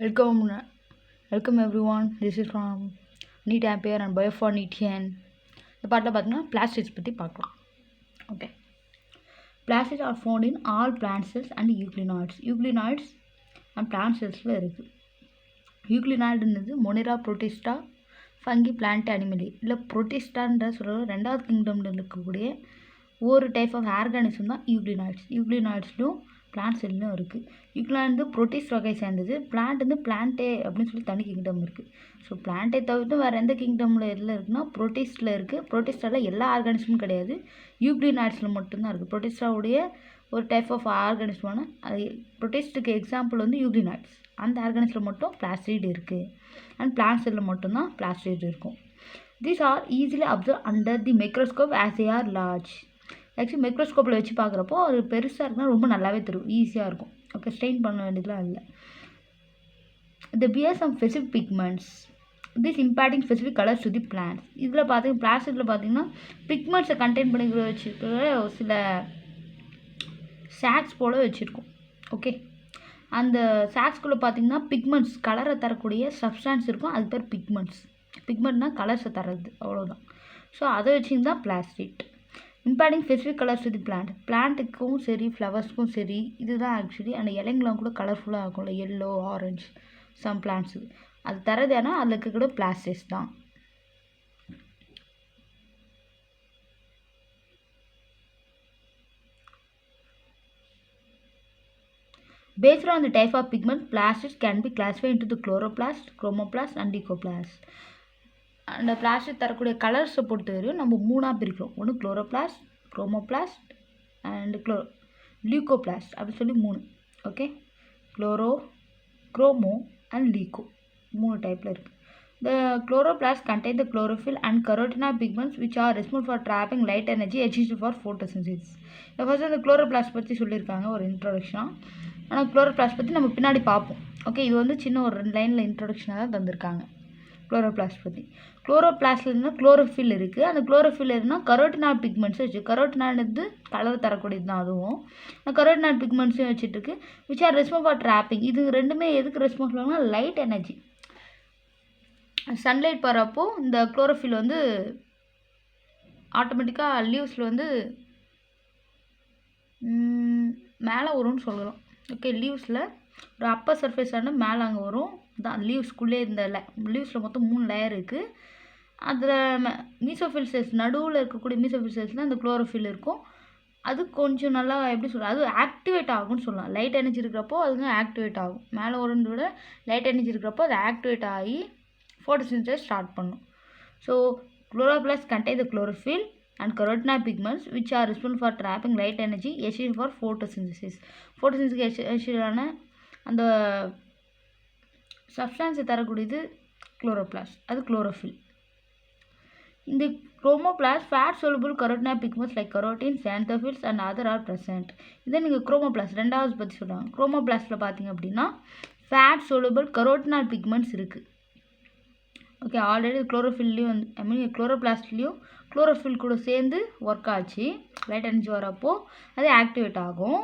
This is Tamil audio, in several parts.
Welcome, welcome everyone. This is from Neat Ampere and Bio for Neetian. இந்த பாட்டில் பார்த்தீங்கன்னா பிளாஸ்டிக்ஸ் பற்றி பார்க்கலாம். Okay, plastics are found in all plant cells and euglenoids and plant செல்ஸில் இருக்குது. யூக்ளினாய்டுன்றது monera protista fungi plant animalia இல்லை புரோட்டிஸ்டான்ற சொல்கிற ரெண்டாவது கிங்டமில் இருக்கக்கூடிய ஒரு டைப் ஆஃப் ஆர்கானிசம் தான் யூக்ளினாய்ட்ஸ்லையும் பிளான்ட் செல்லும் இருக்குது. யூக்ளினாய்டு வந்து புரோட்டிஸ்ட் வகை சேர்ந்தது. பிளான்ட் வந்து பிளான்டே அப்படின்னு சொல்லி தனி கிங்டம் இருக்குது. ஸோ பிளான்ட்டை தவிர்த்து வேறு எந்த கிங்டமில் எல்லாம் இருக்குன்னா புரோட்டிஸ்டில் இருக்குது. புரோட்டிஸ்டாவில் எல்லா ஆர்கானிசமும் கிடையாது, யூக்ளினாய்ட்ஸில் மட்டும்தான் இருக்குது. புரோட்டிஸ்டாவுடைய ஒரு டைப் ஆஃப் ஆர்கானிசமான அது புரோட்டிஸ்டுக்கு எக்ஸாம்பிள் வந்து யூக்ளினாய்ட்ஸ். அந்த ஆர்கானிஸில் மட்டும் பிளாஸ்டிட் இருக்குது அண்ட் பிளான்ட் செல்லில் மட்டும்தான் பிளாஸ்டிட் இருக்கும். These are easily observe under the microscope as a are large. Actually மைக்ரோஸ்கோப்பில் வச்சு பார்க்குறப்போ அது பெருசாக இருக்குன்னா ரொம்ப நல்லாவே தெரியும், ஈஸியாக இருக்கும். ஓகே, ஸ்ட்ரெயின் பண்ண வேண்டியதுலாம் இல்லை. They bear some specific pigments this impacting specific colours to the plants. இதில் பார்த்தீங்கன்னா பிளாஸ்டிக்கில் பார்த்தீங்கன்னா பிக்மெண்ட்ஸை கண்டெயின் பண்ணி வச்சுருக்கிற சில சாக்ஸ் போல் வச்சுருக்கோம். ஓகே, அந்த சாக்ஸ்குள்ளே பார்த்தீங்கன்னா பிக்மெண்ட்ஸ் கலரை தரக்கூடிய சப்ஸ்டான்ஸ் இருக்கும், அது பேர் பிக்மெண்ட்ஸ். பிக்மெண்ட்னால் கலர்ஸை தர்றது, அவ்வளோதான். ஸோ அதை வச்சுங்க தான் plastic. Impacting specific colours to the பிளான்ட்டுக்கும் சரி ஃப்ளவர்ஸ்க்கும் சரி இதுதான் ஆக்சுவலி. அந்த இலைங்கெலாம் கூட கலர்ஃபுல்லாக இருக்கும்ல, எல்லோ ஆரஞ்சு சம் பிளான்ட்ஸுக்கு அது தரது. ஏன்னா அதில் இருக்கக்கூட பிளாஸ்டிக்ஸ் தான். Based on the type of pigment, plastics can be classified into the chloroplast, chromoplast and leucoplast. அந்த பிளாஸ்டிக் தரக்கூடிய கலர்ஸை பொறுத்த வரையும் நம்ம மூணாக பிரிக்கிறோம். ஒன்று குளோரோபிளாஸ்ட், குரோமோபிளாஸ்ட் அண்ட் லியூகோபிளாஸ்ட் அப்படி சொல்லி மூணு. ஓகே, குரோமோ அண்ட் லீகோ மூணு டைப்பில் இருக்குது. The chloroplast contain the chlorophyll and carotenoid pigments which are responsible for trapping light energy essential for photosynthesis. இப்போ ஃபர்ஸ்ட் அந்த குளோரோபிளாஸ்ட் பற்றி சொல்லியிருக்காங்க ஒரு இன்ட்ரோடக்ஷனாக. ஆனால் குளோரோபிளாஸ்ட் பற்றி நம்ம பின்னாடி பார்ப்போம். ஓகே, இது வந்து சின்ன ஒரு 2 லைனில் இன்ட்ரோடக்ஷனாக தான் தந்திருக்காங்க குளோரோபிளாஸ்ட் பற்றி. குளோரோபிளாஸ்டில் இருந்தால் குளோரோஃபில் இருக்குது. அந்த குளோரோஃபில் இருந்தால் கரோட்டினாய்ட் பிக்மெண்ட்ஸ் வச்சு, கரோட்டினாய்டு கலர் தரக்கூடியது தான் அதுவும். கரோட்டினாய்ட் பிக்மெண்ட்ஸையும் வச்சுட்டு இருக்கு which are responsible for trapping. இது ரெண்டுமே எதுக்கு ரெஸ்பான்சிபிள்னா லைட் எனர்ஜி. சன்லைட் படுறப்போ இந்த குளோரோஃபில் வந்து ஆட்டோமேட்டிக்காக லீவ்ஸில் வந்து மேலே வரும்னு சொல்லலாம். ஓகே, லீவ்ஸில் ஒரு அப்பர் சர்ஃபேஸான மேலே அங்கே வரும் தான். லீவ்ஸ்குள்ளே இந்த லீவ்ஸில் மொத்தம் 3 லேயர் இருக்குது. அதில் மீசோஃபில் செல்ஸ் நடுவில் இருக்கக்கூடிய மீசோஃபில் செல்ஸில் அந்த குளோரோஃபில் இருக்கும். அது கொஞ்சம் நல்லா எப்படி சொல்கிறது, அது ஆக்டிவேட் ஆகும்னு சொல்லலாம். லைட் எனர்ஜி இருக்கிறப்போ அதுங்க ஆக்டிவேட் ஆகும். மேலே வரும்னு விட லைட் எனர்ஜி இருக்கிறப்போ அது ஆக்டிவேட் ஆகி photosynthesis ஸ்டார்ட் பண்ணும். So chloroplasts contain the chlorophyll and carotenoid pigments which are responsible for trapping light energy essential for photosynthesis. photosynthesis essential அந்த சப்ஸ்டான்ஸை தரக்கூடியது chloroplast, அது chlorophyll. இந்த chromoplast fat soluble carotenoid pigments like carotene, xanthophylls and other are present. இதை நீங்கள் chromoplast ரெண்டாவது பற்றி சொல்கிறாங்க. chromoplastல பார்த்தீங்க அப்படின்னா fat soluble carotenoid pigments இருக்குது. ஓகே, ஆல்ரெடி குளோரோஃபில்லையும் வந்து குளோரோபிளாஸ்ட்லேயும் குளோரோஃபில் கூட சேர்ந்து ஒர்க் ஆச்சு. லைட் எனர்ஜி வரப்போ அது ஆக்டிவேட் ஆகும்.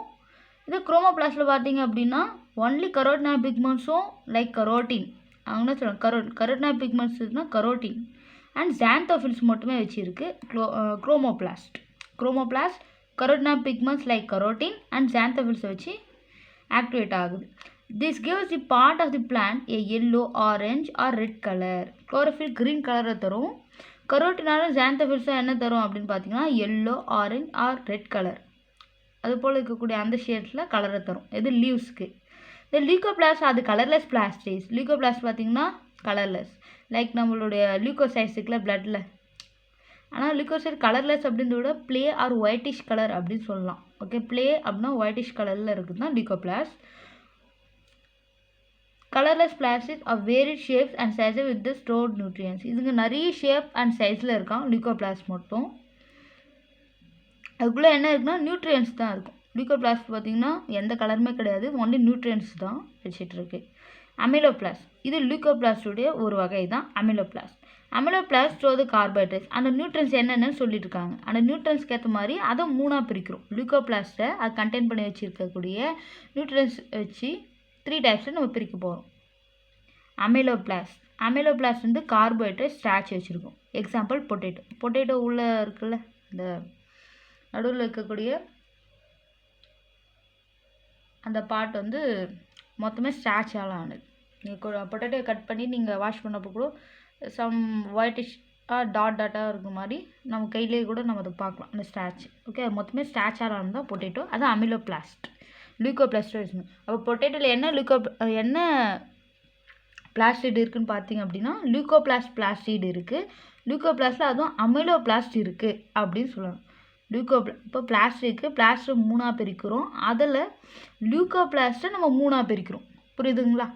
இது குரோமோபிளாஸ்டில் பார்த்தீங்க அப்படின்னா ஒன்லி கரோட்டினாய்ட் பிக்மெண்ட்ஸும் லைக் கரோட்டின் அவங்க என்ன சொல்கிறாங்க, கரோட்டினாய்ட் பிக்மெண்ட்ஸ்னா கரோட்டின் அண்ட் xanthophylls மட்டுமே வச்சுருக்கு chromoplast carotenoid pigments like carotene and xanthophylls வச்சு ஆக்டிவேட் ஆகுது. This gives the part of the plant a yellow, orange or red color. Chlorophyll green color தரும். கரோட்டினாலும் xanthophyllஸும் என்ன தரும் அப்படின்னு பார்த்தீங்கன்னா yellow, orange or red color. அது போல் இருக்கக்கூடிய அந்த ஷேட்ஸில் கலரை தரும். இது லீவ்ஸ்க்கு. இந்த லியூகோபிளாஸ்ட் அது கலர்லெஸ் பிளாஸ்டிக்ஸ். லியூகோபிளாஸ்ட் பார்த்தீங்கன்னா கலர்லெஸ், லைக் நம்மளுடைய லியூகோசைட்ஸுக்குள்ள பிளட்டில். ஆனால் லியூகோசைட் கலர்லெஸ் அப்படின்றத விட ப்ளே ஆர் ஒயிட்டிஷ் கலர் அப்படின்னு சொல்லலாம். ஓகே, ப்ளே அப்படின்னா ஒயிட்டிஷ் கலரில் இருக்குது தான் leucoplast. Colourless plastics are varied shapes and sizes with the stored nutrients. இதுங்க நிறைய ஷேப் அண்ட் சைஸில் இருக்கான் லியூகோபிளாஸ்ட் மட்டும். அதுக்குள்ளே என்ன இருக்குன்னா நியூட்ரியன்ஸ் தான் இருக்கும். லியூகோபிளாஸ்ட் பார்த்திங்கன்னா எந்த கலருமே கிடையாது, ஒன்லி நியூட்ரியன்ஸ் தான் வச்சிட்ருக்கு. அமிலோபிளாஸ்ட் இது லியூகோபிளாஸ்டுடைய ஒரு வகை தான் அமிலோபிளாஸ்ட். அமிலோபிளாஸ்ட் ஸ்டோர் த கார்போஹைட்ரேட்ஸ். அந்த நியூட்ரியன்ஸ் என்னென்னு சொல்லியிருக்காங்க. அந்த நியூட்ரியன்ஸ்க்கு ஏற்ற மாதிரி அதை 3ஆக பிரிக்கிறோம். லியூகோபிளாஸ்ட்டை அது கண்டெயின் பண்ணி வச்சுருக்கக்கூடிய நியூட்ரியன்ஸ் வச்சு 3 டைப்ஸில் நம்ம பிரிக்க போகிறோம். அமிலோபிளாஸ்ட் வந்து கார்போஹைட்ரேட் ஸ்டார்ச் வச்சுருக்கும். எக்ஸாம்பிள் பொட்டேட்டோ உள்ளே இருக்குல்ல, இந்த நடுவில் இருக்கக்கூடிய அந்த பார்ட் வந்து மொத்தமே ஸ்டார்ச்சால் ஆனது. நீங்கள் பொட்டேட்டோ கட் பண்ணி நீங்கள் வாஷ் பண்ணப்போ கூட சம் ஒயிட்டிஷ் டாட்டாக இருக்க மாதிரி நம்ம கையிலே கூட நம்ம அதை பார்க்கலாம், அந்த ஸ்டார்ச். ஓகே, மொத்தமே ஸ்டார்ச்சால் ஆனது தான் பொட்டேட்டோ. அது அமிலோபிளாஸ்ட். லியூக்கோபிளாஸ்ட்டோ வச்சுக்கணும். அப்போ பொட்டேட்டோவில் என்ன பிளாஸ்டிட் இருக்குதுன்னு பார்த்தீங்க அப்படின்னா லியூக்கோபிளாஸ்ட் இருக்குது. லியூக்கோபிளாஸ்ட்டில் அதுவும் அமிலோபிளாஸ்ட் இருக்குது அப்படின்னு சொல்லலாம். இப்போ பிளாஸ்டிக்கு 3ஆக பிரிக்கிறோம். அதில் லியூக்கோபிளாஸ்ட்டை நம்ம 3ஆக பிரிக்கிறோம். புரியுதுங்களா?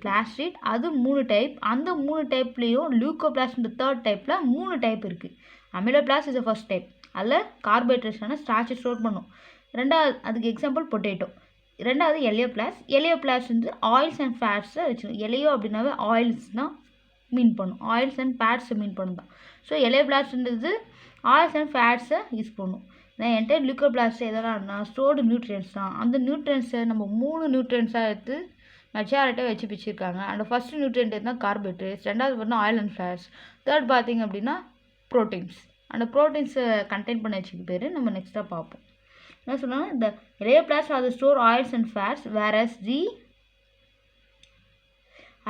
பிளாஸ்டிட் அது 3 டைப். அந்த 3 டைப்லேயும் லியூக்கோபிளாஸ்ட் இந்த 3rd டைப்பில் 3 டைப் இருக்குது. அமிலோபிளாஸ்ட் இஸ் ஃபர்ஸ்ட் டைப். அதில் கார்போஹைட்ரேட்ஸான ஸ்டார்ச்சை ஸ்டோர் பண்ணும். ரெண்டாவது, அதுக்கு எக்ஸாம்பிள் பொட்டேட்டோ. ரெண்டாவது எலியோபிளாஸ்ட் வந்து ஆயில்ஸ் அண்ட் ஃபேட்ஸை வச்சுக்கணும். எலியோ அப்படின்னாவே ஆயில்ஸ் தான் மீன் பண்ணும், ஆயில்ஸ் அண்ட் ஃபேட்ஸை மீன் பண்ணும் தான். ஸோ எலியோபிளாஸ்ட்ன்றது ஆயில்ஸ் அண்ட் ஃபேட்ஸை யூஸ் பண்ணும். என்டையர் லியூக்கோபிளாஸ்ட் எதனால்னா ஸ்டோர்டு நியூட்ரியன்ஸ் தான். அந்த நியூட்ரியன்ஸை நம்ம 3 நியூட்ரியன்ஸாக எடுத்து மெச்சாரிட்டியாக வச்சு பிச்சிருக்காங்க. அந்த ஃபஸ்ட்டு நியூட்ரியன்ட் இருந்தால் கார்போஹைட்ரேட்ஸ், ரெண்டாவது பார்த்தா ஆயில் அண்ட் ஃபேட்ஸ், தேர்ட் பார்த்திங்க அப்படின்னா ப்ரோட்டீன்ஸ். அந்த ப்ரோட்டீன்ஸை கண்டெயின் பண்ண வச்சுக்க பேர் நம்ம நெக்ஸ்ட்டாக பார்ப்போம். என்ன சொன்னால், இந்த எலியோபிளாஸ்ட் அது store oils and fats, whereas the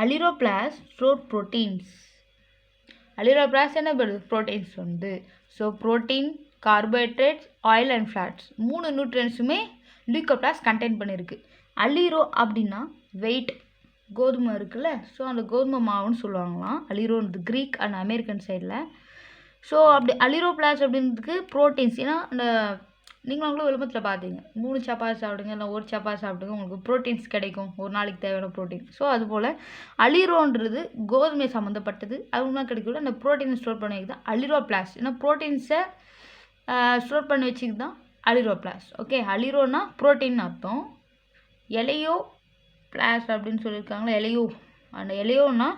aleuroplast store proteins. Aleuroplast என்ன பண்ணுது? ப்ரோட்டீன்ஸ் வந்து. So protein, carbohydrates, oil and fats 3 நியூட்ரியன்ஸுமே லியூக்கோபிளாஸ்ட் கண்டெயின் பண்ணியிருக்கு. அலிரோ அப்படின்னா வெயிட், கோதுமை இருக்குல்ல, ஸோ அந்த கோதுமை மாவுன்னு சொல்லுவாங்களாம். அலிரோன்றது க்ரீக் அண்ட் அமெரிக்கன் சைடில். ஸோ அப்படி அலிரோபிளாஸ்ட் அப்படின்றதுக்கு ப்ரோட்டீன்ஸ். ஏன்னா அந்த நீங்களும் விளம்பரத்தில் பார்த்தீங்க, 3 சப்பாத்தி சாப்பிடுங்க இல்லை 1 சப்பாத்தி சாப்பிடுங்க, உங்களுக்கு ப்ரோட்டீன்ஸ் கிடைக்கும், ஒரு நாளைக்கு தேவையான ப்ரோட்டீன். ஸோ அதுபோல் அலிரோன்றது கோதுமை சம்மந்தப்பட்டது. அது ஒன்றா கிடைக்கூட அந்த ப்ரோட்டீனை ஸ்டோர் பண்ணி வைக்க தான் அலிரோபிளாஸ்ட். ஏன்னா ப்ரோட்டீன்ஸை ஸ்டோர் பண்ணி வச்சுக்கு தான் அலிரோபிளாஸ்ட். ஓகே, அலிரோனா ப்ரோட்டீன் அர்த்தம். எலையோ பிளாஸ்ட் அப்படின்னு சொல்லியிருக்காங்களா, அந்த எலையோனா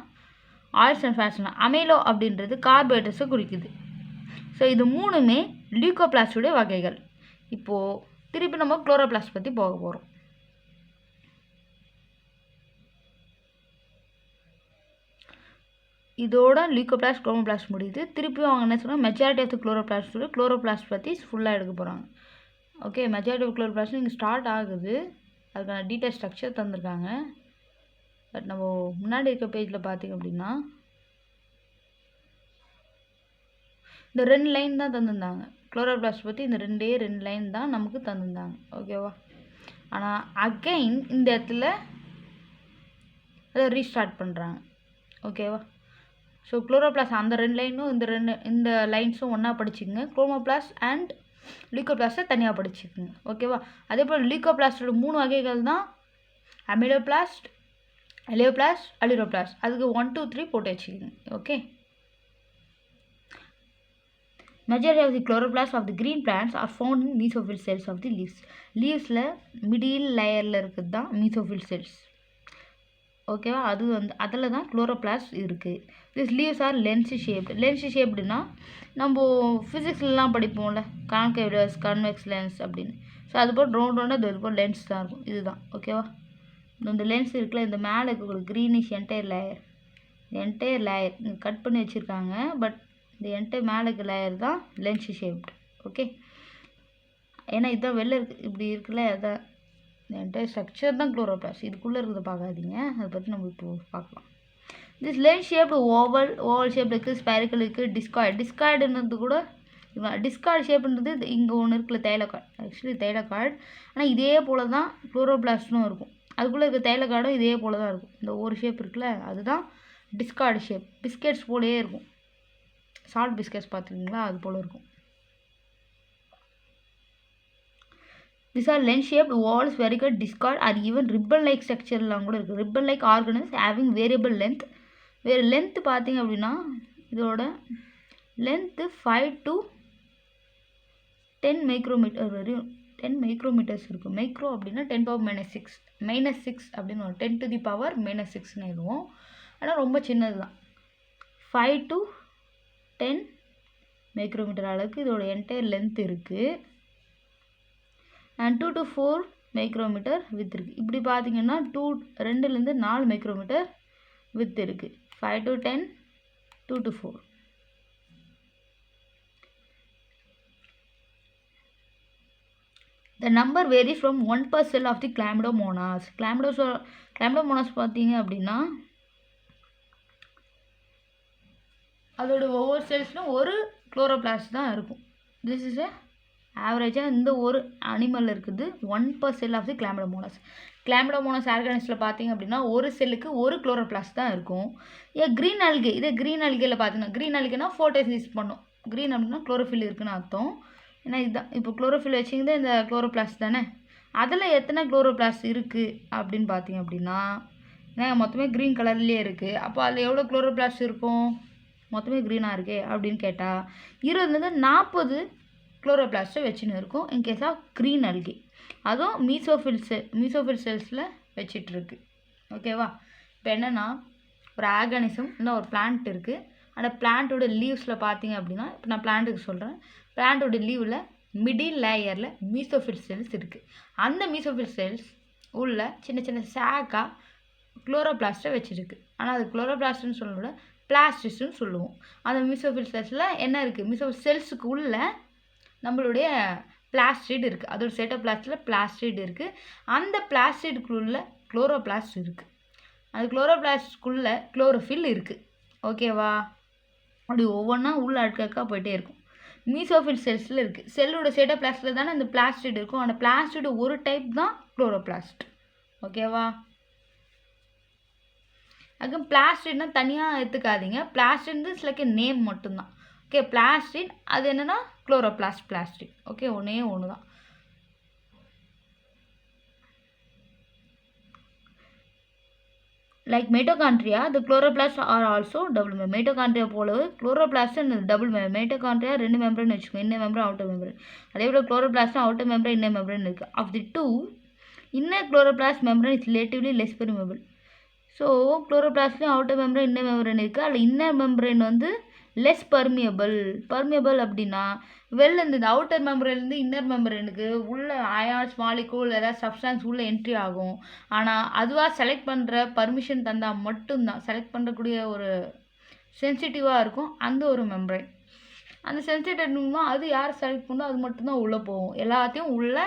ஆயில்ஸ் அண்ட் ஃபேட்ஸ்னா, அமிலோ அப்படின்றது கார்போஹைட்ரேட்ஸை குறிக்குது. ஸோ இது 3மே லியூக்கோபிளாஸ்டுடைய வகைகள். இப்போது திருப்பி நம்ம குளோரோபிளாஸ்ட் பற்றி போக போகிறோம். இதோட லியூக்கோபிளாஸ்ட் குளோரோபிளாஸ்ட் முடியுது. திருப்பியும் அவங்க என்ன சொன்னால் மெஜாரிட்டி ஆஃப் த குளோரோபிளாஸ்ட் பற்றி ஃபுல்லாக எடுக்க போகிறாங்க. ஓகே, மெஜாரிட்டி ஆஃப் குளோரோபிளாஸ்ட் இங்கே ஸ்டார்ட் ஆகுது. அதுக்கான டீட்டெயில் ஸ்ட்ரக்சர் தந்திருக்காங்க. பட் நம்ம முன்னாடி இருக்க பேஜில் பார்த்திங்க அப்படின்னா இந்த 2 லைன் தான் தந்திருந்தாங்க. குளோரோபிளாஸ்ட் பற்றி இந்த 2 லைன் தான் நமக்கு தந்திருந்தாங்க. ஓகேவா? ஆனால் அகைன் இந்த இடத்துல அதை ரீஸ்டார்ட் பண்ணுறாங்க. ஓகேவா? ஸோ குளோரோபிளாஸ்ட் அந்த 2 லைனும் இந்த லைன்ஸும் ஒன்றா படிச்சுக்கோங்க. குரோமோபிளாஸ்ட் அண்ட் லியூக்கோபிளாஸ்ட்டை தனியாக படிச்சுக்கோங்க. ஓகேவா? அதே போல் லியூக்கோபிளாஸ்டோட 3 வகைகள் தான் அமிலோபிளாஸ்ட், எலியோபிளாஸ்ட், அலிரோபிளாஸ்ட். அதுக்கு 1, 2, 3 போட்டு வச்சுக்கோங்க. Okay. Majority of the chloroplasts of the green plants are found in mesophyll cells of the leaves. லீவ்ஸில் மிடில் லேயரில் இருக்கிறது தான் மீசோஃபில் செல்ஸ். ஓகேவா? அது வந்து அதில் தான் குளோரோபிளாஸ்ட் இருக்குது. திஸ் லீவ்ஸ் ஆர் லென்ஸ் ஷேப்டுனா நம்ம ஃபிசிக்ஸ்லாம் படிப்போம்ல, கான்கேவ் லென்ஸ், கான்வெக்ஸ் லென்ஸ் அப்படின்னு. ஸோ அதுபோல் ரவுண்டாக இது போல் லென்ஸ் தான் இருக்கும். இதுதான். ஓகேவா? இந்த லென்ஸ் இருக்குல்ல, இந்த மேலே இருக்கக்கூடிய க்ரீனிஷ் என்டையர் லேயர் இங்கே கட் பண்ணி வச்சுருக்காங்க. பட் இந்த என்டையர் மேலே இருக்க லேயர் தான் லென்ஸ் ஷேப்டு. ஓகே, ஏன்னா இதுதான் வெளில இருக்குது, இப்படி இருக்குல்ல, அதான் இந்த என்டையர் ஸ்ட்ரக்சர் தான் குளோரோபிளாஸ்ட். இதுக்குள்ளே இருக்கிறத பார்க்காதீங்க, அதை பற்றி நம்ம இப்போ பார்க்கலாம். This lens shaped oval shape இருக்குது, ஸ்பைரிக்கல் இருக்குது, டிஸ்காய்டுன்றது கூட டிஸ்கார்டு ஷேப்புன்றது இங்கே ஒன்று இருக்குல்ல, தைலகாய்டு. ஆக்சுவலி தைலகாய்டு, ஆனால் இதே போல் தான் குளோரோபிளாஸ்ட்டும் இருக்கும். அதுக்குள்ளே இருக்க தைலகாய்டும் இதே போல் தான் இருக்கும். இந்த ஒரு ஷேப் இருக்குல்ல, அதுதான் டிஸ்கார்டு ஷேப். பிஸ்கெட்ஸ் போலேயே இருக்கும், சால்ட் பிஸ்கெட்ஸ் பார்த்துருக்கீங்களா, அது போல் இருக்கும். These are lens shaped walls, spherical, discard or even ribbon like ஸ்ட்ரக்சர்லாம் கூட இருக்குது. ribbon like organelles having variable length. வேறு லென்த்து பார்த்தீங்க அப்படின்னா இதோட லென்த்து 5 to 10 மைக்ரோமீட்டர் வரையும் 10 மைக்ரோமீட்டர்ஸ் இருக்கும். மைக்ரோ அப்படின்னா 10⁻⁻6 -6 அப்படின்னு வரும். 10⁻⁻6ன்னு எழுதுவோம். ஆனால் ரொம்ப சின்னது தான். 5 to 10 மைக்ரோமீட்டர் அளவுக்கு இதோட என்டையர் லென்த் இருக்குது. அண்ட் 2 to 4 மைக்ரோமீட்டர் வித் இருக்குது. இப்படி பார்த்தீங்கன்னா 2லேருந்து 4 மைக்ரோமீட்டர் width இருக்குது. 5 to 10, 2 to 4. The number varies from 1 per cell of the chlamydomonas. Chlamydomonas பார்த்தீங்க அப்படின்னா அதோட ஒவ்வொரு செல்ஸ்லும் ஒரு குளோரோபிளாஸ்ட் தான் இருக்கும். திஸ் இஸ் ஆவரேஜாக இந்த ஒரு அனிமல் இருக்குது 1 per cell of the chlamydomonas. Chlamydomonas ஆர்கானிஸில் பார்த்தீங்க அப்படின்னா ஒரு செல்லுக்கு ஒரு குளோரோபிளாஸ்ட் தான் இருக்கும். க்ரீன் ஆல்கே, இதே க்ரீன் ஆல்கேயில் பார்த்தீங்கன்னா க்ரீன் ஆல்கேனா ஃபோட்டோசிஸ் பண்ணும். க்ரீன் அப்படின்னா குளோரோஃபில் இருக்குன்னு அர்த்தம். ஏன்னா இதுதான் இப்போ குளோரோஃபில் வச்சிங்கன்னா இந்த குளோரோபிளாஸ்ட் தானே. அதில் எத்தனை குளோரோபிளாஸ்ட் இருக்குது அப்படின்னு பார்த்தீங்க அப்படின்னா ஏன்னா மொத்தமே க்ரீன் கலர்லேயே இருக்குது. அப்போ அதில் எவ்வளோ குளோரோபிளாஸ்ட் இருக்கும்? மொத்தமே க்ரீனாக இருக்கே அப்படின்னு கேட்டால் 20 to 40 குளோரோபிளாஸ்ட்டை வச்சுன்னு இருக்கும் இன்கேஸ் ஆஃப் க்ரீன் ஆல்கே. அதுவும் மீசோஃபில் செல்ஸில் வச்சிட்ருக்கு. ஓகேவா? இப்போ என்னென்னா ஒரு ஆர்கானிசம் இல்லை ஒரு பிளான்ட் இருக்குது. அந்த பிளான்ட்டோட லீவ்ஸில் பார்த்தீங்க அப்படின்னா இப்போ நான் பிளான்ட்டுக்கு சொல்கிறேன். பிளான்ட்டோட லீவில் மிடில் லேயரில் மீசோஃபில் செல்ஸ் இருக்குது. அந்த மீசோஃபில் செல்ஸ் உள்ள சின்ன சின்ன சாக்காக குளோரோபிளாஸ்ட்டை வச்சுருக்கு. ஆனால் அது குளோரோபிளாஸ்ட்னு சொல்லக்கூட பிளாஸ்டிஸ்ன்னு சொல்லுவோம். அந்த மீசோஃபில் செல்ஸில் என்ன இருக்குது? மீசோஃபில் செல்ஸுக்கு உள்ள நம்மளுடைய பிளாஸ்டிட் இருக்குது. அதோட சைட்டோபிளாஸ்டில் பிளாஸ்டிட் இருக்குது. அந்த பிளாஸ்டிடுக்குள்ள குளோரோபிளாஸ்ட் இருக்குது. அந்த குளோரோபிளாஸ்டுக்குள்ளே குளோரோஃபில் இருக்குது. ஓகேவா? அப்படி ஒவ்வொன்றா உள்ள அடுக்கா போயிட்டே இருக்கும். மீசோஃபில் செல்ஸில் இருக்குது. செல்லோட சைட்டோபிளாஸ்டில் தானே அந்த பிளாஸ்டிட் இருக்கும். அந்த பிளாஸ்டிட் ஒரு டைப் தான் குளோரோபிளாஸ்ட். ஓகேவா? அதுக்கு பிளாஸ்டிட்னா தனியாக எடுத்துக்காதீங்க. பிளாஸ்டிட் சிலக்கு நேம் மட்டும்தான். ஓகே, பிளாஸ்டிட் அது என்னென்னா குளோரோபிளாஸ்ட் பிளாஸ்டிட். ஓகே, ஒன்றே ஒன்று தான். Like mitochondria the chloroplasts are also double membrane. Mitochondria போலவே chloroplast double membrane. Mitochondria 2 membrane வச்சுக்கோங்க, இன்னர் மெம்பரேன் அவுட்டர் மெம்பரேன். அதே போல் chloroplast outer membrane inner membrane இருக்குது. Of the two inner chloroplast membrane is relatively less permeable. So குளோரோபிளாஸ்ட்லேயும் அவுட்டர் மெம்பரேன் இன்னர் மெம்பரேன் இருக்குது. அதில் இன்னர் மெம்பரேன் வந்து லெஸ் பர்மியபிள் அப்படின்னா வெளில இந்த அவுட்டர் மெம்பரேன்லேருந்து இன்னர் மெம்பரேனுக்கு உள்ள அயான்ஸ் மாலிகூல் ஏதாவது சப்ஸ்டான்ஸ் உள்ளே என்ட்ரி ஆகும். ஆனால் அதுவாக செலக்ட் பண்ணுற பர்மிஷன் தந்தால் மட்டும்தான் செலக்ட் பண்ணுறக்கூடிய ஒரு சென்சிட்டிவாக இருக்கும் அந்த ஒரு மெம்பரேன். அந்த சென்சிட்டிவ்னா அது யார் செலக்ட் பண்ணோ அது மட்டும்தான் உள்ளே போகும், எல்லாத்தையும் உள்ளே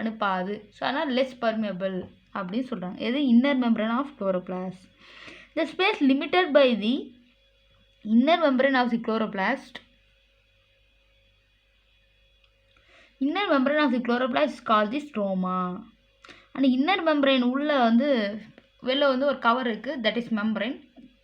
அனுப்பாது. ஸோ அதனால் லெஸ் பர்மியபிள் அப்படின்னு சொல்கிறாங்க. எது? Inner membrane of chloroplast. The space limited by the inner membrane of the chloroplast. Inner membrane of the chloroplast is called the stroma. and inner membrane உள்ள வந்து வெளில வந்து ஒரு கவர் இருக்குது, தட் இஸ் மெம்பரேன்.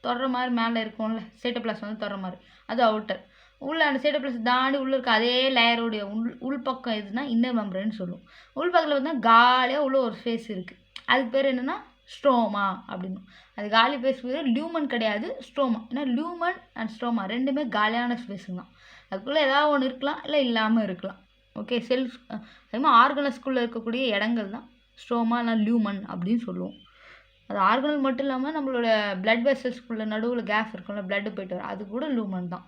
தொடர மாதிரி மேலே இருக்கும்ல சைட்டோபிளாஸ்ட் வந்து தொடர மாதிரி, அது அவுட்டர். உள்ள அந்த சைட்டோபிளாஸ்ட் தாண்டி உள்ளே இருக்க அதே லேயருடைய உள்பக்கம் எதுனா இன்னர் மெம்பரேன்னு சொல்லுவோம். உள்பக்கத்தில் பார்த்தீங்கன்னா காலியாக உள்ள ஒரு ஸ்பேஸ் இருக்குது. அதுக்கு பேர் என்னென்னா ஸ்ட்ரோமா அப்படின்னு. அது காலி ஸ்பேஸ் பேர் லியூமன் கிடையாது, ஸ்ட்ரோமா. ஏன்னா லியூமன் அண்ட் ஸ்ட்ரோமா ரெண்டுமே காலியான ஸ்பேஸுங்க தான். அதுக்குள்ளே ஏதாவது ஒன்று இருக்கலாம், இல்லை இல்லாமல் இருக்கலாம். ஓகே, செல்ஸ் அதே மாதிரி ஆர்கனஸ்குள்ளே இருக்கக்கூடிய இடங்கள் தான் ஸ்ட்ரோமா இல்லை லியூமன் அப்படின்னு சொல்லுவோம். அது ஆர்கனல் மட்டும் இல்லாமல் நம்மளோட பிளட் வெசல்ஸ்குள்ளே நடுவில் கேப் இருக்கும்ல, பிளட்டு போயிட்டு வரும், அது கூட லியூமன் தான்.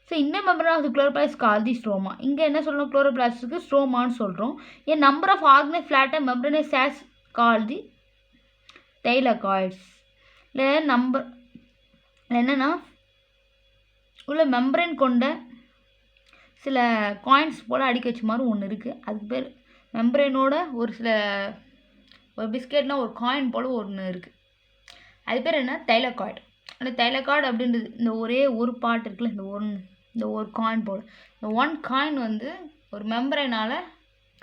So inner membrane of the chloroplast call the stroma. இங்கே என்ன சொல்லணும்? குளோரோபிளாஸ்ட்டுக்கு ஸ்ட்ரோமான்னு சொல்கிறோம். A number of organised flattened membranous has call the thylakoids. இல்லை நம்பர் என்னென்னா உள்ள மெம்பரேன் கொண்ட சில காயின்ஸ் போல் அடுக்கி வச்ச மாதிரி ஒன்று இருக்குது. அதுக்கு பேர் மெம்பரேனோட ஒரு சில ஒரு பிஸ்கெட்னால் ஒரு காயின் போல் ஒன்று இருக்குது. அது பேர் என்ன? தைலகாய்டு. அந்த தைலகாய்டு அப்படின்றது இந்த ஒரே ஒரு பார்ட் இருக்குல்ல, இந்த ஒரு காயின் போல், இந்த ஒன் காயின் வந்து ஒரு மெம்பரேனால்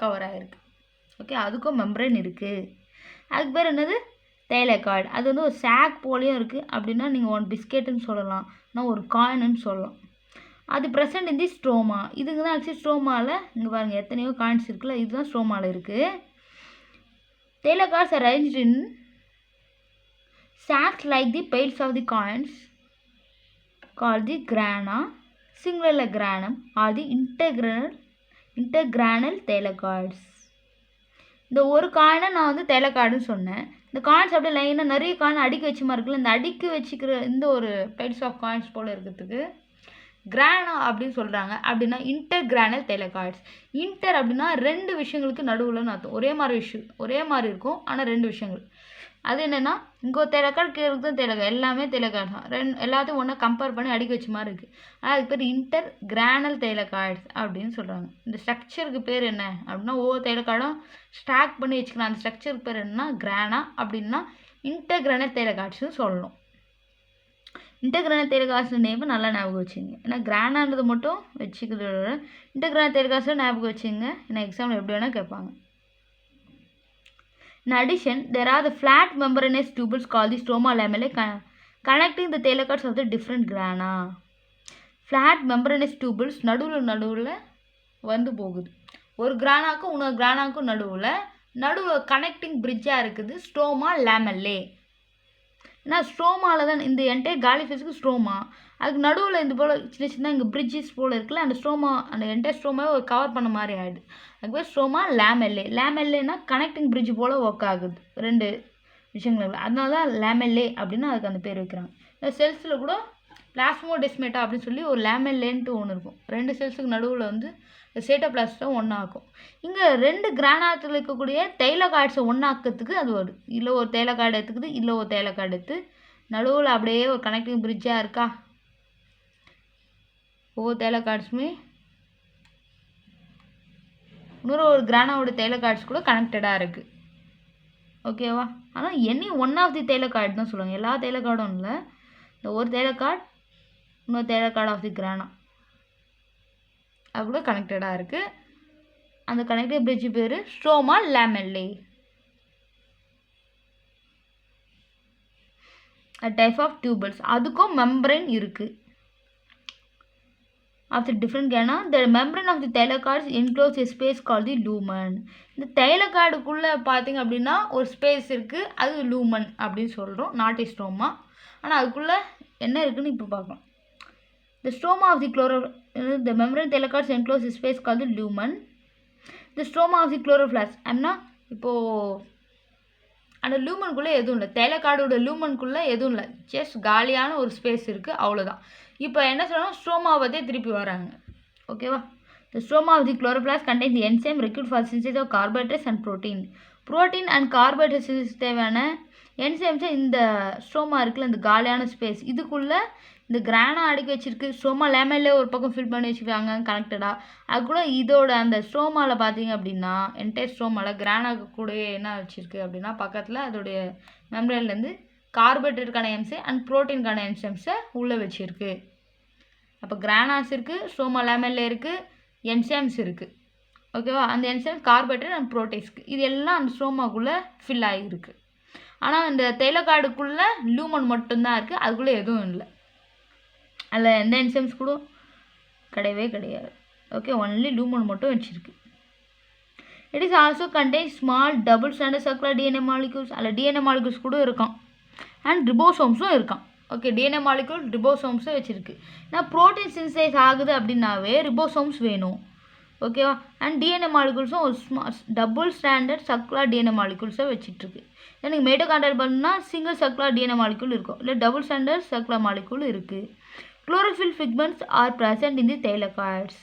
கவர் ஆகிருக்கு. ஓகே, அதுக்கும் மெம்பரேன் இருக்குது. அதுக்கு பேர் என்னது? தைலகாய்டு. அது வந்து ஒரு சாக் போலேயும் இருக்குது. அப்படின்னா நீங்கள் ஒன் பிஸ்கெட்டுன்னு சொல்லலாம், ஆனால் ஒரு காயின்னு சொல்லலாம். அது ப்ரெசன்ட் இன் தி ஸ்ட்ரோமா. இதுங்க தான் ஆக்சுவலி ஸ்ட்ரோமாவில் இங்கே பாருங்கள் எத்தனையோ காயின்ஸ் இருக்குல்ல, இதுதான் ஸ்ட்ரோமாவில் இருக்குது. Thylakoids are arranged in sacs like the pales of the coins called the grana, singular granum, or the intergranal thylakoids. இந்த ஒரு காயினை நான் வந்து தைலகாய்டுன்னு சொன்னேன். இந்த காயின்ஸ் அப்படியே லைனாக நிறைய காயின் அடுக்கி வச்ச மாதிரி இருக்குல்ல, இந்த அடுக்கி வச்சுக்கிற இந்த ஒரு பைல்ஸ் ஆஃப் காயின்ஸ் போல் இருக்கிறதுக்கு கிரானா அப்படின்னு சொல்கிறாங்க. அப்படின்னா இன்டர்கிரானல் தைலகாய்ட்ஸ். இன்டர் அப்படின்னா ரெண்டு விஷயங்களுக்கு நடுவில்னு அர்த்தம். ஒரே மாதிரி இருக்கும், ஆனால் ரெண்டு விஷயங்கள். அது என்னென்னா இங்கே ஒரு தேலக்கார்டு கீழே தான் தேலக்கார்டு எல்லாமே தேலக்கார்டு தான் எல்லாத்தையும் ஒன்றா கம்பேர் பண்ணி அடுக்கி வச்ச மாதிரி இருக்குது. ஆனால் அதுக்கு பேர் இன்டர் கிரானல் தேலக்கார்ட்ஸ் அப்படின்னு சொல்கிறாங்க. இந்த ஸ்ட்ரக்சருக்கு பேர் என்ன அப்படின்னா ஒவ்வொரு தேலக்கார்டும் ஸ்டாக் பண்ணி வச்சுக்கலாம். அந்த ஸ்ட்ரக்சருக்கு பேர் என்னன்னா கிரானா அப்படின்னா இன்டர் கிரானல் தேலக்கார்ட்ஸ்னு சொல்லணும். இன்டர்கிரானல் தேலக்கார்ட்ஸ் நேம் நல்லா ஞாபகம் வச்சுங்க. ஏன்னா கிரானான்றது மட்டும் வச்சுக்கிறத இன்டர்கிரானல் தேலக்கார்ட்ஸில் ஞாபகம் வச்சுங்க. ஏன்னா எக்ஸாம்பிள் எப்படி வேணால் கேட்பாங்க. In addition, there are the flat membranous tubules called the stroma lamellae connecting the telecards of the different grana. Flat membranous tubules நடுவில் வந்து போகுது. ஒரு கிரானாக்கும் இன்னொரு கிரானாக்கும் நடுவில் கனெக்டிங் பிரிட்ஜாக இருக்குது ஸ்ட்ரோமா லேமெல்லே. ஏன்னா ஸ்ட்ரோமாவில் தான் இந்த என்டையர் காலிஃபிஷ்க்கு ஸ்ட்ரோமா, அதுக்கு நடுவில் இந்த போல் சின்ன சின்ன இங்கே பிரிட்ஜஸ் போல் இருக்குல்ல, அந்த ஸ்ட்ரோமா அந்த என்டையர் ஸ்ட்ரோமாவை ஒரு கவர் பண்ண மாதிரி ஆகிடுது. அதுக்கு பேர் ஸ்ட்ரோமா லேமெல்லே. லேமெல்லேனா கனெக்டிங் பிரிட்ஜ் போல் ஒர்க் ஆகுது ரெண்டு விஷயங்கள். அதனால தான் லேமெல்லே அப்படின்னு அதுக்கு அந்த பேர் வைக்கிறாங்க. இந்த செல்ஸில் கூட பிளாஸ்மோடெஸ்மேட்டா அப்படின்னு சொல்லி ஒரு லேமெல்லேன்ட்டு ஒன்று இருக்கும். ரெண்டு செல்ஸுக்கு நடுவில் வந்து சைட்டோபிளாஸ்ட்டை ஒன்றாக்கும். இங்கே ரெண்டு கிரானாத்தில் இருக்கக்கூடிய தைலக்கார்ட்ஸை ஒன்றாக்கிறதுக்கு அது வருது. இல்லை ஒரு தைலக்கார்டு எடுத்துக்குது, இல்லை ஒரு தைலக்கார்டு எடுத்து நடுவில் அப்படியே ஒரு கனெக்டிங் பிரிட்ஜாக இருக்கா. ஒவ்வொரு தைலக்கார்ட்ஸுமே ஒரு கிரானாவோட தைலக்கார்ட்ஸ் கூட கனெக்டடாக இருக்குது. ஓகேவா? ஆனால் எனி ஒன் ஆஃப் தி தைலக்கார்டு தான் சொல்லுவாங்க. எல்லா தைலக்கார்டும் இல்லை. இந்த ஒரு தைலக்கார்டு இன்னொரு தைலக்கார்டு ஆஃப் தி கிரானா அது கூட கனெக்டடாக இருக்குது. அந்த கனெக்டிவ் பிரிட்ஜ் பேர் stroma lamellae. Type of tubules அதுக்கும் மெம்பரேன் இருக்குது. ஆஃப் தி டிஃப்ரெண்ட் கேனா the membrane of the thylakoids enclose a space call the lumen. இந்த தைலக்கார்டுக்குள்ளே பார்த்தீங்க அப்படின்னா ஒரு ஸ்பேஸ் இருக்குது, அது லூமன் அப்படின்னு சொல்கிறோம், நாட் எ ஸ்ட்ரோமா. ஆனால் அதுக்குள்ளே என்ன இருக்குதுன்னு இப்போ பார்க்கலாம். The stroma of the membrane telecards enclose a space called the lumen. The stroma of the chloroplast அப்படின்னா இப்போது அந்த லூமனுக்குள்ளே எதுவும் இல்லை, தைலக்கார்டோட லூமனுக்குள்ளே எதுவும் இல்லை, ஜஸ்ட் காலியான ஒரு ஸ்பேஸ் இருக்குது, அவ்வளோதான். இப்போ என்ன சொல்லணும், ஸ்ட்ரோமாவை பற்றி திருப்பி வராங்க. ஓகேவா? The stroma of the chloroplast contains the enzyme required for synthesis of carbohydrates and protein. Protein and carbohydrates தேவையான என்சைம்ஸை இந்த ஸ்ட்ரோமா இருக்குல்ல, இந்த காலியான ஸ்பேஸ் இதுக்குள்ளே இந்த கிரானா அடுக்கி வச்சுருக்கு. ஸ்ட்ரோமா லேமெல்லே ஒரு பக்கம் ஃபில் பண்ணி வச்சுருக்காங்க கனெக்டடாக. அது கூட இதோட அந்த ஸ்ட்ரோமாவில் பார்த்தீங்க அப்படின்னா என்டையர் ஸ்ட்ரோமாவில் கிரானாக்கு கூட என்ன வச்சுருக்கு அப்படின்னா பக்கத்தில் அதோடைய மெம்பரேன்லேருந்து கார்போஹைட்ரேட்டுக்கான என்சைம் அண்ட் ப்ரோட்டீனுக்கான என்சைம்ஸை உள்ளே வச்சுருக்கு. அப்போ கிரானாஸ் இருக்குது, ஸ்ட்ரோமா லேமெல்லே இருக்குது, என்சைம்ஸ் இருக்குது. ஓகேவா? அந்த என்சைம் கார்போஹைட்ரேட் அண்ட் ப்ரோட்டீன்ஸ்க்கு இது எல்லாம் அந்த ஸ்ட்ரோமாக்குள்ளே ஃபில் ஆகிருக்கு. ஆனால் இந்த தைலக்கார்டுக்குள்ளே லூமன் மட்டும்தான் இருக்குது, அதுக்குள்ளே எதுவும் இல்லை. அதில் எந்த என்சைம்ஸ் கூட கிடையவே கிடையாது. ஓகே, ஒன்லி லூமன் மட்டும் வச்சுருக்கு. It is also contain small double standard circular DNA molecules. அதில் டிஎன்ஏ மாலிகூல்ஸ் கூட இருக்கான் அண்ட் ரிபோசோம்ஸும் இருக்கான். ஓகே, டிஎன்ஏ மாலிகூல் ரிபோசோம்ஸும் வச்சுருக்கு. ஏன்னா ப்ரோட்டீன் சின்சைஸ் ஆகுது அப்படின்னாவே ரிபோசோம்ஸ் வேணும். ஓகேவா? அண்ட் டிஎன்ஏ மாலிகூல்ஸும் ஒரு டபுள் ஸ்டாண்டர்ட் சர்க்குலர் டிஎன்ஏ மாலிகூல்ஸை வச்சுட்ருக்கு. எனக்கு மைட்டோகாண்ட்ரியல் பண்ணால் சிங்கிள் சர்க்குலர் டிஎன்ஏ மாலிகூல் இருக்கும், இல்லை டபுள் ஸ்டாண்டர்ட் சர்க்குலர் மாலிகூல் இருக்குது. Chlorophyll pigments are present in the thylakoids.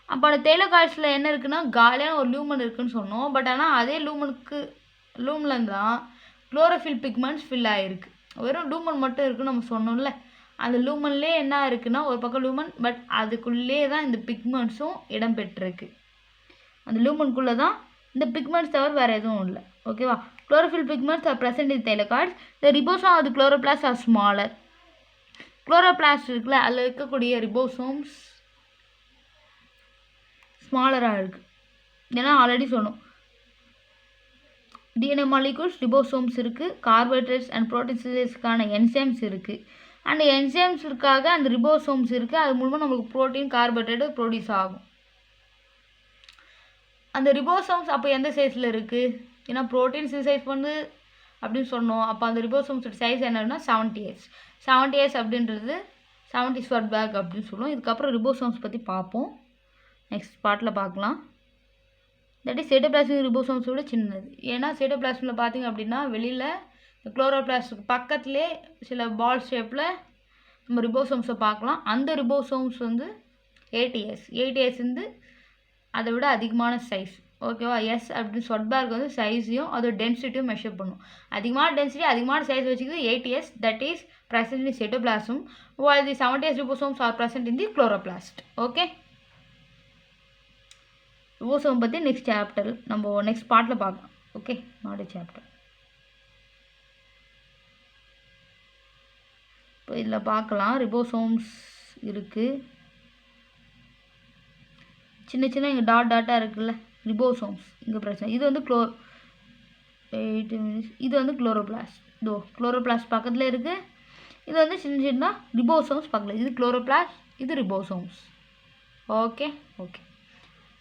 அப்போ அந்த தைலக்கார்ட்ஸில் என்ன இருக்குன்னா காலியான ஒரு லூமன் இருக்குதுன்னு சொன்னோம். பட் ஆனால் அதே லூமனில் தான் குளோரோஃபில் பிக்மெண்ட்ஸ் ஃபில் ஆகிருக்கு. வெறும் லூமன் மட்டும் இருக்குன்னு நம்ம சொன்னோம்ல, அந்த லூமன்லேயே என்ன இருக்குன்னா ஒரு பக்கம் லூமன், பட் அதுக்குள்ளே தான் இந்த பிக்மெண்ட்ஸும் இடம் பெற்றிருக்கு. அந்த லூமனுக்குள்ளே தான் இந்த பிக்மெண்ட்ஸ் தவிர வேறு எதுவும் இல்லை. ஓகேவா? Chlorophyll pigments are present in thylakoids. The ribosome of the chloroplast are smaller. Chloroplast இருக்குல்ல, அதில் இருக்கக்கூடிய ரிபோசோம்ஸ் ஸ்மாலராக இருக்குது. ஏன்னா ஆல்ரெடி சொன்னோம் டிஎன்ஏ மாலிகூல்ஸ் ரிபோசோம்ஸ் இருக்குது, கார்போஹைட்ரேட்ஸ் அண்ட் ப்ரோட்டீன் சின்தேசிஸ்க்கான என்சைம்ஸ் இருக்குது. அந்த என்சைம்ஸுக்காக அந்த ரிபோசோம்ஸ் இருக்குது, அது மூலமாக நம்மளுக்கு ப்ரோட்டீன் கார்போஹைட்ரேட் ப்ரொடியூஸ் ஆகும். அந்த ரிபோசோம்ஸ் அப்போ எந்த சைஸில் இருக்குது? ஏன்னா ப்ரோட்டீன் சின்சைஸ் பண்ணு அப்படின்னு சொன்னோம். அப்போ அந்த ரிபோசோம்ஸோட சைஸ் என்னன்னா 70s. 70s அப்படின்றது 70 ஸ்வர்ட் பேக் அப்படின்னு சொல்லுவோம். இதுக்கப்புறம் ரிபோசோம்ஸ் பற்றி பார்ப்போம், நெக்ஸ்ட் பார்ட்டில் பார்க்கலாம். தட் இஸ் சைட்டோபிளாஸ்மிக் ரிபோசோம்ஸோட சின்னது. ஏன்னா சைட்டோபிளாஸ்மில் பார்த்தீங்க அப்படின்னா வெளியில் குளோரோபிளாஸ்டுக்கு பக்கத்துலேயே சில பால் ஷேப்பில் நம்ம ரிபோசோம்ஸை பார்க்கலாம். அந்த ரிபோசோம்ஸ் வந்து 80s வந்து அதை விட அதிகமான சைஸ். ஓகேவா? எஸ் அப்படின்னு ஸ்வெட் பேக் வந்து சைஸையும் அதோட டென்சிட்டியும் மெஷர் பண்ணும். அதிகமான டென்சிட்டி அதிகமான சைஸ் வச்சுக்குது 80s, that is present in cytoplasm, while the 70s ribosomes are present in the chloroplast. Okay, ribosome பற்றி நெக்ஸ்ட் சாப்டர் நம்ம நெக்ஸ்ட் பார்ட்டில் பார்க்கலாம். Okay, not a chapter. இப்போ இதில் பார்க்கலாம், ரிபோசோம்ஸ் இருக்குது. சின்ன சின்ன இங்கே டாட்டாக இருக்குல்ல, ரிபோசோம்ஸ் இங்கே பிரச்சனை. இது வந்து இது வந்து குளோரோபிளாஸ்ட். குளோரோபிளாஸ்ட் பக்கத்தில் இருக்குது. இது வந்து சின்ன சின்ன ரிபோசோம்ஸ் பக்கத்தில். இது குளோரோபிளாஸ்ட், இது ரிபோசோம்ஸ். Okay okay.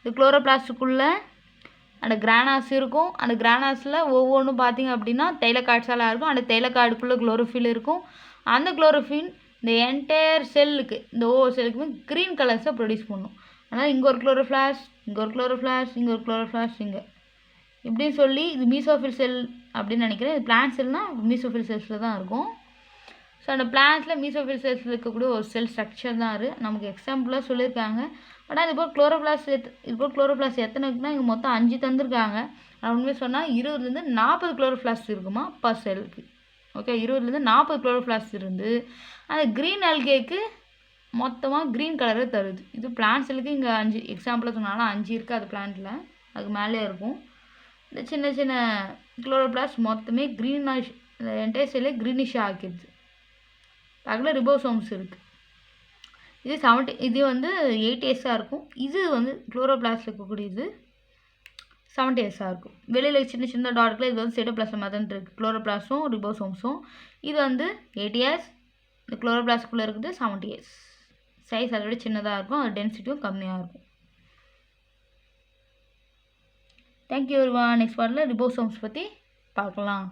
இது குளோரோபிளாஸ்டுக்குள்ளே அந்த கிரானாஸ் இருக்கும். அந்த கிரானாஸில் ஒவ்வொன்றும் பார்த்திங்க அப்படின்னா தைலக்காய்ட்ஸாலாக இருக்கும். அந்த தைலக்காய்டுக்குள்ளே குளோரோஃபில் இருக்கும். அந்த குளோரோஃபில் இந்த என்டையர் செல்லுக்கு, இந்த ஒவ்வொரு செல்லுக்குமே க்ரீன் கலர்ஸை ப்ரொடியூஸ் பண்ணும். அதனால் இங்கே ஒரு குளோரோஃப்ளாஸ்ட், இங்கே ஒரு குளோரோஃப்ளாஸ்ட், இங்கே ஒரு குளோரோஃப்ளாஸ்ட், இங்கே இப்படின்னு சொல்லி இது மீசோஃபில் செல் அப்படின்னு நினைக்கிறேன். இது பிளான்ட் செல்னால் மீசோஃபில் செல்ஸில் தான் இருக்கும். ஸோ அந்த பிளான்ஸில் மீசோஃபில் செல்ஸில் இருக்கக்கூடிய ஒரு செல் ஸ்ட்ரக்சர் தான் அது நமக்கு எக்ஸாம்பிளாக சொல்லியிருக்காங்க. ஆனால் இது போல் குளோரோபிளாஸ்ட் எத்தனை இருக்குன்னா இங்கே மொத்தம் 5 தந்திருக்காங்க. உண்மையாக சொன்னால் 20லேருந்து 40 குளோரோபிளாஸ்ட் இருக்குமா பர் செல்லுக்கு. ஓகே, 20லேருந்து 40 குளோரோபிளாஸ்ட் இருந்து அந்த க்ரீன் அல்கேக்கு மொத்தமாக க்ரீன் கலரை தருது. இது பிளான்ட் செல்லுக்கு இங்கே 5 எக்ஸாம்பிளாக சொன்னாலும் 5 இருக்குது அது பிளான்ட்டில், அதுக்கு மேலே இருக்கும். இந்த சின்ன சின்ன குளோரோபிளாஸ்ட் மொத்தமே க்ரீனிஷ், இந்த என்டையர் செல்லே க்ரீனிஷாக ஆக்கிடுது. பக்கத்தில் ரிபோசோம்ஸ் இருக்குது. இது வந்து 8Sஆக இருக்கும். இது வந்து குளோரோபிளாஸ்டில் இருக்கக்கூடிய இது 70Sஆக இருக்கும். வெளியில் சின்ன சின்ன டாட்ல இது வந்து சைட்டோபிளாசம் தான் இருக்குது. குளோரோபிளாஸும் ரிபோசோம்ஸும் இது வந்து 8S, இந்த குளோரோபிளாஸ்டுக்குள்ளே இருக்குது 70S. சைஸ் அதை விட சின்னதாக இருக்கும், அது டென்சிட்டியும் கம்மியாக இருக்கும். Thank you everyone. நெக்ஸ்ட் பார்ட்டில் ரிபோசோம்ஸ் பற்றி பார்க்கலாம்.